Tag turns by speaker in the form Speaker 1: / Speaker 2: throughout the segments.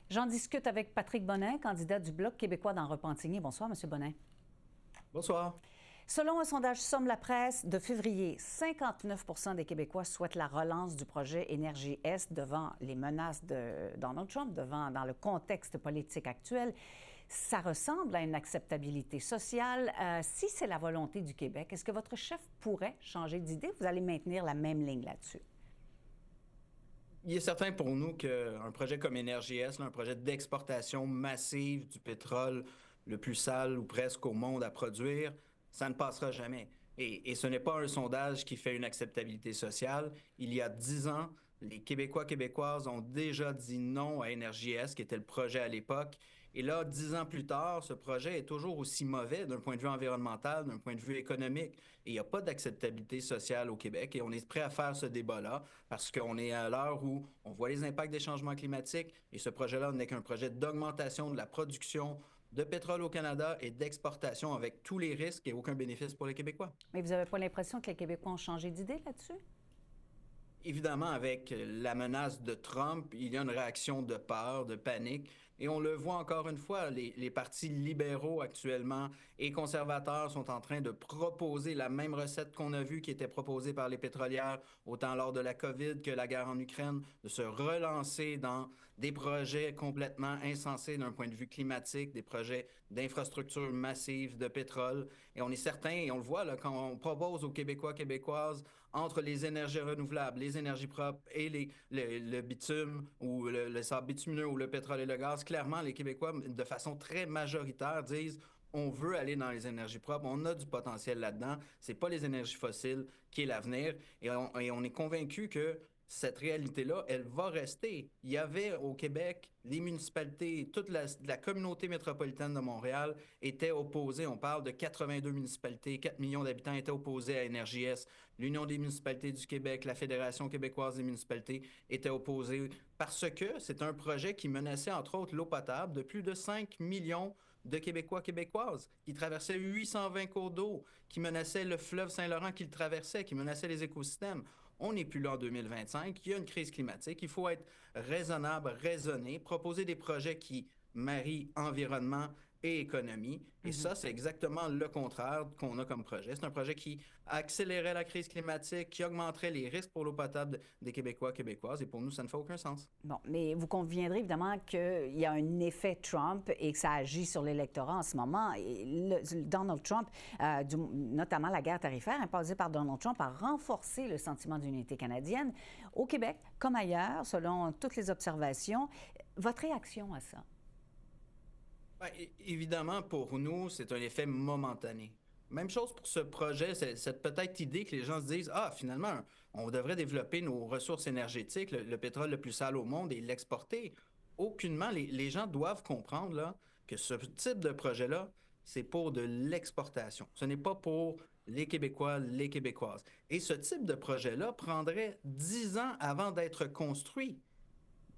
Speaker 1: J'en discute avec Patrick Bonin, candidat du Bloc québécois dans Repentigny. Bonsoir, M. Bonin.
Speaker 2: Bonsoir.
Speaker 1: Selon un sondage Somme la presse de février, 59 des Québécois souhaitent la relance du projet Énergie-Est devant les menaces de Donald Trump, dans le contexte politique actuel. Ça ressemble à une acceptabilité sociale. Si c'est la volonté du Québec, est-ce que votre chef pourrait changer d'idée? Vous allez maintenir la même ligne là-dessus?
Speaker 2: Il est certain pour nous qu'un projet comme Énergie-Est, un projet d'exportation massive du pétrole le plus sale ou presque au monde à produire, ça ne passera jamais. Et ce n'est pas un sondage qui fait une acceptabilité sociale. Il y a 10 ans, les Québécois, Québécoises ont déjà dit non à Énergie-Est, qui était le projet à l'époque. Et là, 10 ans plus tard, ce projet est toujours aussi mauvais d'un point de vue environnemental, d'un point de vue économique. Et il n'y a pas d'acceptabilité sociale au Québec. Et on est prêt à faire ce débat-là parce qu'on est à l'heure où on voit les impacts des changements climatiques. Et ce projet-là n'est qu'un projet d'augmentation de la production de pétrole au Canada et d'exportation avec tous les risques et aucun bénéfice pour les Québécois.
Speaker 1: Mais vous n'avez pas l'impression que les Québécois ont changé d'idée là-dessus?
Speaker 2: Évidemment, avec la menace de Trump, il y a une réaction de peur, de panique. Et on le voit encore une fois, les partis libéraux actuellement et conservateurs sont en train de proposer la même recette qu'on a vue qui était proposée par les pétrolières, autant lors de la COVID que la guerre en Ukraine, de se relancer dans des projets complètement insensés d'un point de vue climatique, des projets d'infrastructures massives de pétrole. Et on est certain, et on le voit là, quand on propose aux Québécois, Québécoises, entre les énergies renouvelables, les énergies propres et le bitume ou le sable bitumineux ou le pétrole et le gaz, clairement, les Québécois, de façon très majoritaire, disent on veut aller dans les énergies propres, on a du potentiel là-dedans. C'est pas les énergies fossiles qui est l'avenir. Et on est convaincu que cette réalité-là, elle va rester. Il y avait au Québec, les municipalités, toute la communauté métropolitaine de Montréal était opposée. On parle de 82 municipalités, 4 millions d'habitants étaient opposés à Énergie-Est. L'Union des municipalités du Québec, la Fédération québécoise des municipalités étaient opposées parce que c'est un projet qui menaçait entre autres l'eau potable de plus de 5 millions de Québécois, Québécoises, qui traversaient 820 cours d'eau, qui menaçaient le fleuve Saint-Laurent qui le traversait, qui menaçait les écosystèmes. On n'est plus là en 2025. Il y a une crise climatique. Il faut être raisonnable, raisonné, proposer des projets qui marient environnement et économie. Et ça, c'est exactement le contraire qu'on a comme projet. C'est un projet qui accélérerait la crise climatique, qui augmenterait les risques pour l'eau potable des Québécois, Québécoises. Et pour nous, ça ne fait aucun sens.
Speaker 1: Bon, mais vous conviendrez évidemment qu'il y a un effet Trump et que ça agit sur l'électorat en ce moment. Et Donald Trump, notamment la guerre tarifaire imposée par Donald Trump, a renforcé le sentiment d'unité canadienne au Québec comme ailleurs, selon toutes les observations. Votre réaction à ça?
Speaker 2: Ben, évidemment, pour nous, c'est un effet momentané. Même chose pour ce projet, cette peut-être idée que les gens se disent, ah, finalement, on devrait développer nos ressources énergétiques, le pétrole le plus sale au monde et l'exporter. Aucunement, les gens doivent comprendre là, que ce type de projet-là, c'est pour de l'exportation. Ce n'est pas pour les Québécois, les Québécoises. Et ce type de projet-là prendrait 10 ans avant d'être construit.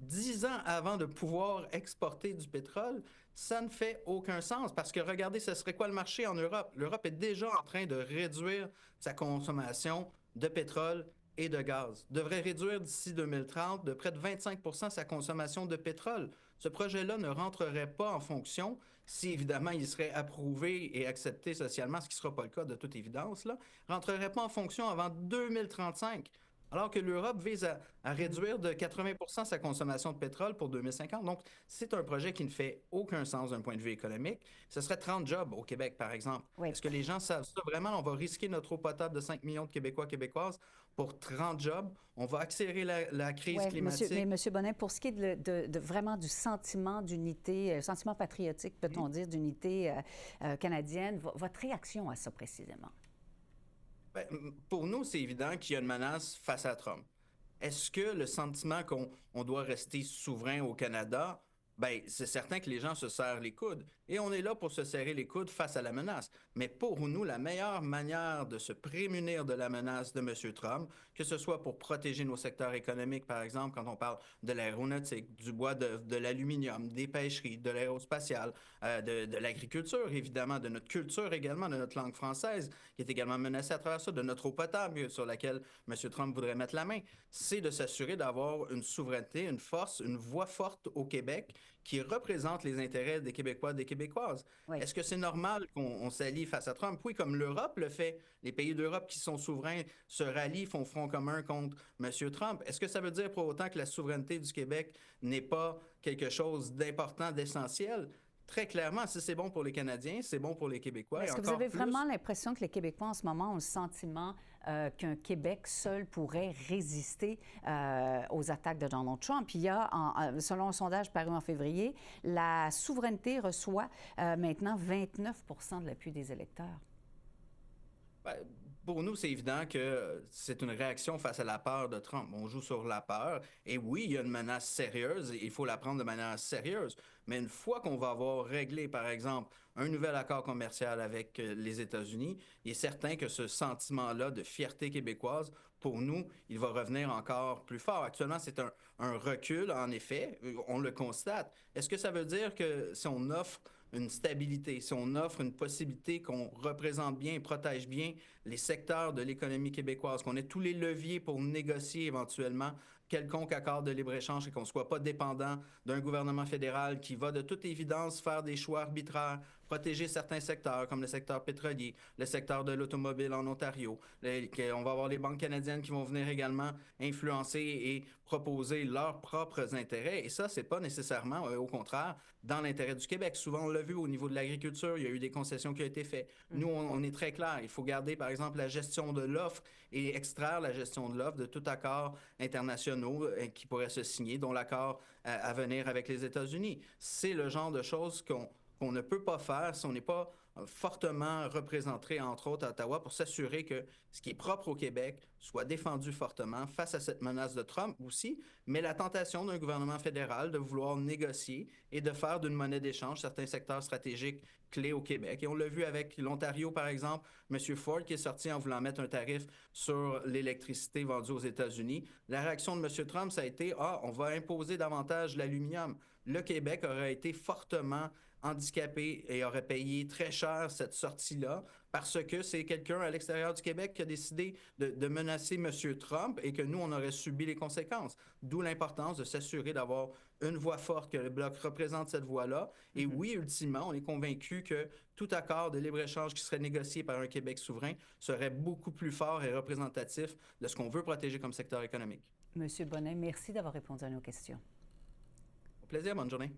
Speaker 2: 10 ans avant de pouvoir exporter du pétrole, ça ne fait aucun sens parce que regardez, ce serait quoi le marché en Europe? L'Europe est déjà en train de réduire sa consommation de pétrole et de gaz. Devrait réduire d'ici 2030 de près de 25 sa consommation de pétrole. Ce projet-là ne rentrerait pas en fonction si, évidemment, il serait approuvé et accepté socialement, ce qui ne sera pas le cas de toute évidence, là, rentrerait pas en fonction avant 2035. Alors que l'Europe vise à réduire de 80 sa consommation de pétrole pour 2050. Donc, c'est un projet qui ne fait aucun sens d'un point de vue économique. Ce serait 30 jobs au Québec, par exemple.
Speaker 1: Oui.
Speaker 2: Est-ce que les gens savent ça? Vraiment, on va risquer notre eau potable de 5 millions de Québécois, Québécoises pour 30 jobs. On va accélérer la crise
Speaker 1: Oui, mais
Speaker 2: climatique.
Speaker 1: M. Bonin, pour ce qui est vraiment du sentiment d'unité, sentiment patriotique, peut-on dire, d'unité canadienne, votre réaction à ça précisément?
Speaker 2: Ben, pour nous, c'est évident qu'il y a une menace face à Trump. Est-ce que le sentiment qu'on doit rester souverain au Canada, ben, c'est certain que les gens se serrent les coudes. Et on est là pour se serrer les coudes face à la menace. Mais pour nous, la meilleure manière de se prémunir de la menace de M. Trump, que ce soit pour protéger nos secteurs économiques, par exemple, quand on parle de l'aéronautique, du bois d'œuvre, de l'aluminium, des pêcheries, de l'aérospatiale, de l'agriculture, évidemment, de notre culture également, de notre langue française, qui est également menacée à travers ça, de notre eau potable sur laquelle M. Trump voudrait mettre la main, c'est de s'assurer d'avoir une souveraineté, une force, une voix forte au Québec qui représente les intérêts des Québécois et des Québécoises.
Speaker 1: Oui.
Speaker 2: Est-ce que c'est normal qu'on s'allie face à Trump? Oui, comme l'Europe le fait. Les pays d'Europe qui sont souverains se rallient, font front commun contre M. Trump. Est-ce que ça veut dire pour autant que la souveraineté du Québec n'est pas quelque chose d'important, d'essentiel? Très clairement, si c'est bon pour les Canadiens, c'est bon pour les Québécois.
Speaker 1: Est-ce que vous avez vraiment l'impression que les Québécois en ce moment ont le sentiment qu'un Québec seul pourrait résister aux attaques de Donald Trump? Il y a, selon un sondage paru en février, la souveraineté reçoit maintenant 29 de l'appui des électeurs.
Speaker 2: Ben, pour nous, c'est évident que c'est une réaction face à la peur de Trump. On joue sur la peur. Et oui, il y a une menace sérieuse et il faut la prendre de manière sérieuse. Mais une fois qu'on va avoir réglé, par exemple, un nouvel accord commercial avec les États-Unis, il est certain que ce sentiment-là de fierté québécoise, pour nous, il va revenir encore plus fort. Actuellement, c'est un recul, en effet. On le constate. Est-ce que ça veut dire que si on offre une stabilité, si on offre une possibilité qu'on représente bien et protège bien les secteurs de l'économie québécoise, qu'on ait tous les leviers pour négocier éventuellement quelconque accord de libre-échange et qu'on ne soit pas dépendant d'un gouvernement fédéral qui va de toute évidence faire des choix arbitraires, protéger certains secteurs comme le secteur pétrolier, le secteur de l'automobile en Ontario. On va avoir les banques canadiennes qui vont venir également influencer et proposer leurs propres intérêts. Et ça, c'est pas nécessairement, au contraire, dans l'intérêt du Québec. Souvent, on l'a vu au niveau de l'agriculture, il y a eu des concessions qui ont été faites. Nous, on est très clair. Il faut garder, par exemple, la gestion de l'offre et extraire la gestion de l'offre de tout accord internationaux qui pourrait se signer, dont l'accord à venir avec les États-Unis. C'est le genre de choses qu'on ne peut pas faire si on n'est pas fortement représenté, entre autres, à Ottawa, pour s'assurer que ce qui est propre au Québec soit défendu fortement face à cette menace de Trump aussi, mais la tentation d'un gouvernement fédéral de vouloir négocier et de faire d'une monnaie d'échange certains secteurs stratégiques clés au Québec. Et on l'a vu avec l'Ontario, par exemple, M. Ford qui est sorti en voulant mettre un tarif sur l'électricité vendue aux États-Unis. La réaction de M. Trump, ça a été « Ah, on va imposer davantage l'aluminium ». Le Québec aurait été fortement handicapé et aurait payé très cher cette sortie-là parce que c'est quelqu'un à l'extérieur du Québec qui a décidé de menacer M. Trump et que nous, on aurait subi les conséquences. D'où l'importance de s'assurer d'avoir une voix forte, que le Bloc représente cette voix-là. Et oui, ultimement, on est convaincu que tout accord de libre-échange qui serait négocié par un Québec souverain serait beaucoup plus fort et représentatif de ce qu'on veut protéger comme secteur économique.
Speaker 1: Monsieur Bonnet, merci d'avoir répondu à nos questions.
Speaker 2: Au plaisir, bonne journée.